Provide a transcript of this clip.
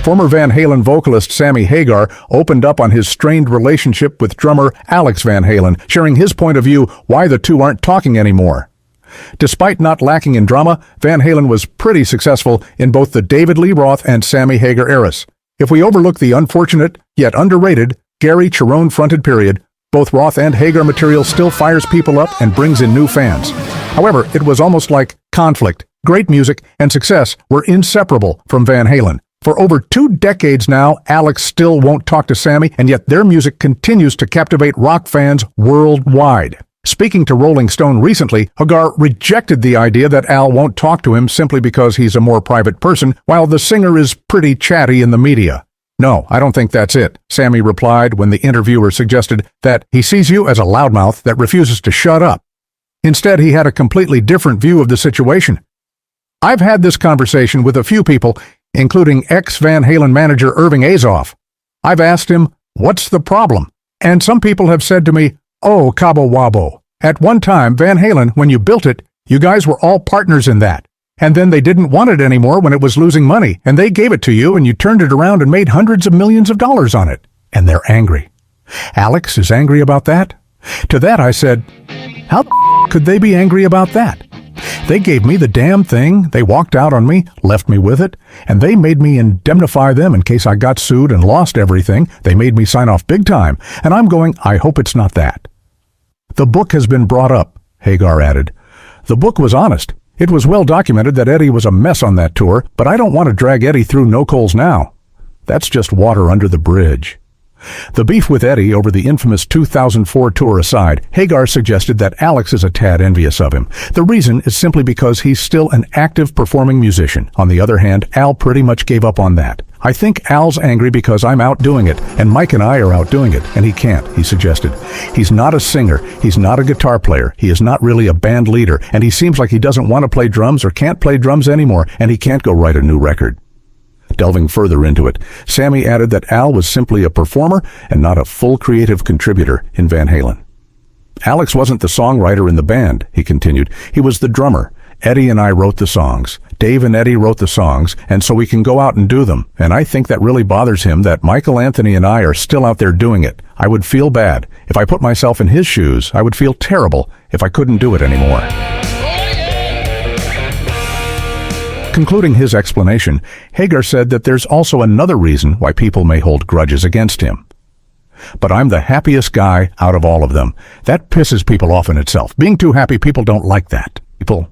Former Van Halen vocalist Sammy Hagar opened up on his strained relationship with drummer Alex Van Halen, sharing his point of view why the two aren't talking anymore. Despite not lacking in drama, Van Halen was pretty successful in both the David Lee Roth and Sammy Hagar eras. If we overlook the unfortunate, yet underrated, Gary Cherone-fronted period, both Roth and Hagar material still fires people up and brings in new fans. However, it was almost like conflict, great music, and success were inseparable from Van Halen. For over 2 decades now, Alex still won't talk to Sammy, and yet their music continues to captivate rock fans worldwide. Speaking to Rolling Stone recently, Hagar rejected the idea that Al won't talk to him simply because he's a more private person, while the singer is pretty chatty in the media. "No, I don't think that's it," Sammy replied when the interviewer suggested that he sees you as a loudmouth that refuses to shut up. Instead, he had a completely different view of the situation. "I've had this conversation with a few people, including ex-Van Halen manager Irving Azoff. I've asked him, what's the problem? And some people have said to me, oh, Cabo Wabo. At one time, Van Halen, when you built it, you guys were all partners in that. And then they didn't want it anymore when it was losing money, and they gave it to you, and you turned it around and made hundreds of millions of dollars on it. And they're angry. Alex is angry about that?" To that I said, "How could they be angry about that? They gave me the damn thing, they walked out on me, left me with it, and they made me indemnify them in case I got sued and lost everything. They made me sign off big time, and I'm going, I hope it's not that." "The book has been brought up," Hagar added. "The book was honest. It was well documented that Eddie was a mess on that tour, but I don't want to drag Eddie through no coals now. That's just water under the bridge." The beef with Eddie over the infamous 2004 tour aside, Hagar suggested that Alex is a tad envious of him. The reason is simply because he's still an active performing musician. On the other hand, Al pretty much gave up on that. "I think Al's angry because I'm out doing it, and Mike and I are out doing it, and he can't," he suggested. "He's not a singer, he's not a guitar player, he is not really a band leader, and he seems like he doesn't want to play drums or can't play drums anymore, and he can't go write a new record." Delving further into it, Sammy added that Al was simply a performer and not a full creative contributor in Van Halen. "Alex wasn't the songwriter in the band," he continued. "He was the drummer. Eddie and I wrote the songs. Dave and Eddie wrote the songs, and so we can go out and do them. And I think that really bothers him that Michael Anthony and I are still out there doing it. I would feel bad. If I put myself in his shoes, I would feel terrible if I couldn't do it anymore." Concluding his explanation, Hagar said that there's also another reason why people may hold grudges against him. "But I'm the happiest guy out of all of them. That pisses people off in itself. Being too happy, people don't like that. People